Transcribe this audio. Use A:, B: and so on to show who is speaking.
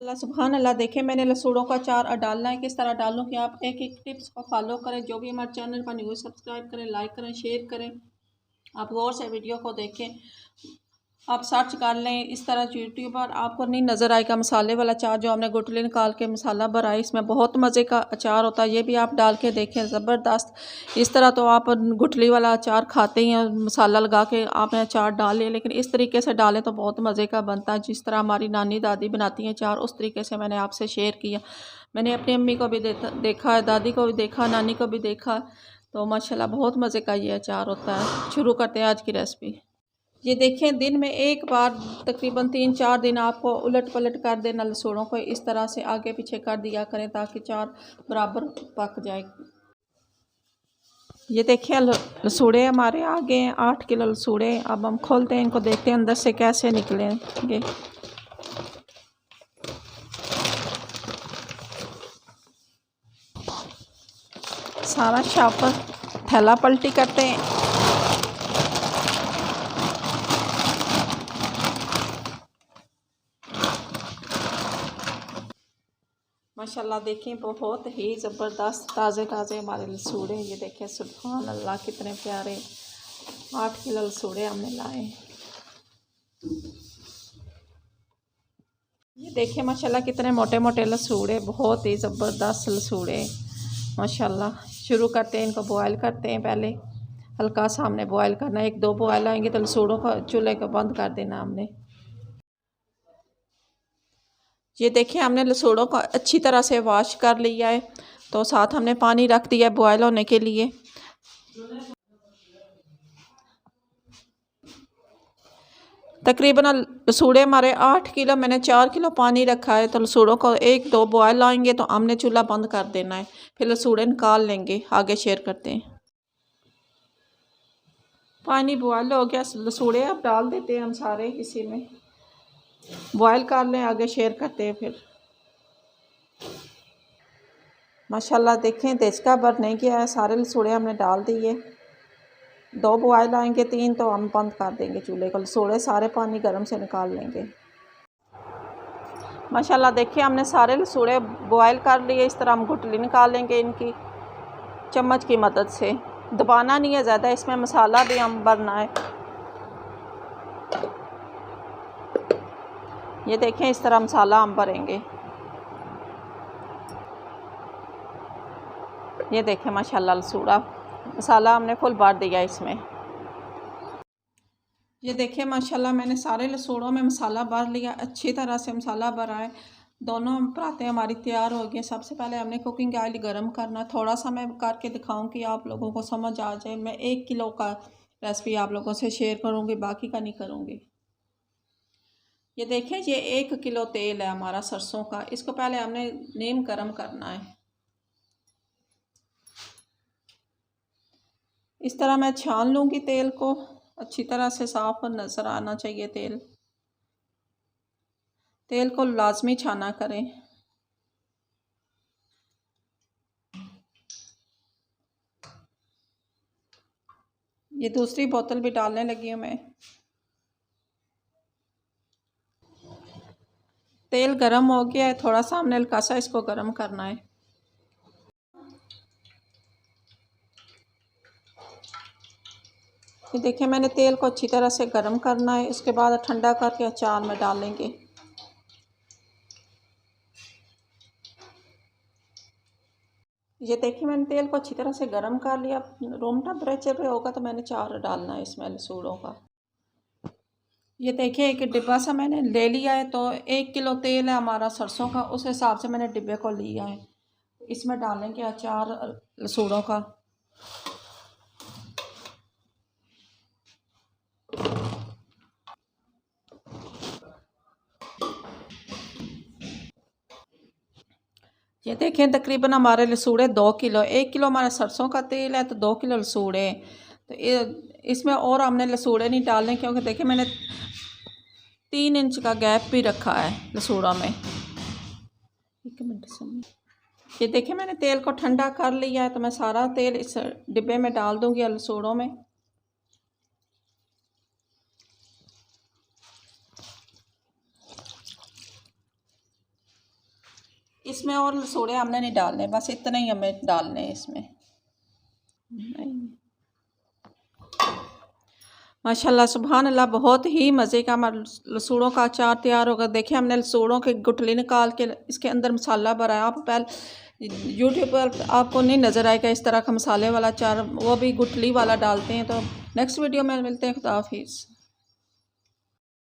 A: माशाल्लाह सुभान अल्लाह। देखें मैंने लसूड़ों का अचार डालना है, किस तरह डालूं कि आप एक एक टिप्स को फॉलो करें। जो भी हमारे चैनल पर न्यू सब्सक्राइब करें, लाइक करें, शेयर करें। आप गौर से वीडियो को देखें। आप सर्च कर लें इस तरह यूट्यूब पर, आपको नहीं नज़र आएगा मसाले वाला अचार जो हमने गुठली निकाल के मसाला भरा है। इसमें बहुत मज़े का अचार होता है, ये भी आप डाल के देखें, ज़बरदस्त। इस तरह तो आप गुठली वाला अचार खाते ही हैं, मसाला लगा के आपने अचार डाल लिया, लेकिन इस तरीके से डालें तो बहुत मज़े का बनता है। जिस तरह हमारी नानी दादी बनाती हैं अचार, उस तरीके से मैंने आपसे शेयर किया। मैंने अपनी अम्मी को भी देखा है, दादी को भी देखा, नानी को भी देखा। तो माशाल्लाह बहुत मज़े का ये अचार होता है। शुरू करते हैं आज की रेसिपी। ये देखें, दिन में एक बार तकरीबन 3-4 दिन आपको उलट पलट कर देना लसूड़ों को, इस तरह से आगे पीछे कर दिया करें ताकि अचार बराबर पक जाए। ये देखिए लसूड़े हमारे आ गए हैं, 8 किलो लसूड़े। अब हम खोलते हैं इनको, देखते हैं अंदर से कैसे निकलेंगे। सारा शापर थैला पलटी करते हैं। माशाल्लाह देखें, बहुत ही ज़बरदस्त ताज़े ताज़े हमारे लसूड़े। ये देखें सुभान अल्लाह, कितने प्यारे 8 किलो लसूड़े हमने लाए। ये देखें माशाल्लाह कितने मोटे मोटे लसूड़े, बहुत ही ज़बरदस्त लसूड़े माशाल्लाह। शुरू करते हैं, इनको बॉयल करते हैं। पहले हल्का सा हमने बॉयल करना है, 1-2 बॉयल आएंगे तो लसूड़ों का चूल्हे को बंद कर देना हमने। ये देखिए हमने लसूड़ों को अच्छी तरह से वॉश कर लिया है, तो साथ हमने पानी रख दिया है बॉयल होने के लिए। तकरीबन लसूड़े हमारे 8 किलो, मैंने 4 किलो पानी रखा है। तो लसूड़ों को 1-2 बॉयल आएंगे तो हमने चूल्हा बंद कर देना है, फिर लसूड़े निकाल लेंगे। आगे शेयर करते हैं। पानी बॉयल हो गया, लसूड़े अब डाल देते हैं हम सारे इसी में, बॉयल कर लें। आगे शेयर करते हैं फिर। माशाल्लाह देखें देचका भर नहीं गया है, सारे लसूड़े हमने डाल दिए। 2 बॉयल आएंगे 3 तो हम बंद कर देंगे चूल्हे को, लसूड़े सारे पानी गर्म से निकाल लेंगे। माशाल्लाह देखिए हमने सारे लसूड़े बॉयल कर लिए। इस तरह हम गुठली निकाल लेंगे इनकी चम्मच की मदद से। दबाना नहीं है ज़्यादा, इसमें मसाला भी हम भरना है। ये देखें इस तरह मसाला हम भरेंगे। ये देखें माशाल्लाह लसूड़ा मसाला हमने फुल भर दिया इसमें। ये देखिए माशाल्लाह मैंने सारे लसूड़ों में मसाला भर लिया, अच्छी तरह से मसाला भरा है। दोनों पराठे हमारी तैयार हो गए। सबसे पहले हमने कुकिंग ऑयल गर्म करना, थोड़ा सा मैं करके दिखाऊं कि आप लोगों को समझ आ जाए। मैं 1 किलो का रेसिपी आप लोगों से शेयर करूंगी, बाकी का नहीं करूंगी। ये देखें ये 1 किलो तेल है हमारा सरसों का, इसको पहले हमने नीम गर्म करना है। इस तरह मैं छान लूँगी तेल को, अच्छी तरह से साफ नज़र आना चाहिए तेल। तेल को लाजमी छाना करें। ये दूसरी बोतल भी डालने लगी हूँ मैं। तेल गरम हो गया है, थोड़ा सा हमने हल्का सा इसको गरम करना है। ये देखिए मैंने तेल को अच्छी तरह से गरम करना है, इसके बाद ठंडा करके अचार में डालेंगे। ये देखिए मैंने तेल को अच्छी तरह से गरम कर लिया। रूम टेम्परेचर पे होगा तो मैंने अचार डालना है इसमें लसूड़ों का। ये देखिए एक डिब्बा सा मैंने ले लिया है, तो 1 किलो तेल है हमारा सरसों का, उस हिसाब से मैंने डिब्बे को लिया है। इसमें डालेंगे अचार लसूड़ों का। ये देखें तकरीबन हमारे लसूड़े 2 किलो, 1 किलो हमारा सरसों का तेल है तो 2 किलो लसूड़े। तो इसमें और हमने लसूड़े नहीं डालने, क्योंकि देखिए मैंने 3 इंच का गैप भी रखा है लसूड़ों में। 1 मिनट सुनिए। ये देखिए मैंने तेल को ठंडा कर लिया है, तो मैं सारा तेल इस डिब्बे में डाल दूंगी लसूड़ों में। इसमें और लसूड़े हमने नहीं डालने, बस इतने ही हमें डालने हैं इसमें। माशाल्लाह सुभान अल्लाह, बहुत ही मज़े का हमारा लसूड़ों का अचार तैयार होगा। देखिए हमने लसूड़ों के गुठली निकाल के इसके अंदर मसाला भरा है। आप पहले यूट्यूब पर आपको नहीं नज़र आएगा इस तरह का मसाले वाला अचार, वो भी गुठली वाला डालते हैं। तो नेक्स्ट वीडियो में मिलते हैं। खुदा हाफिज़।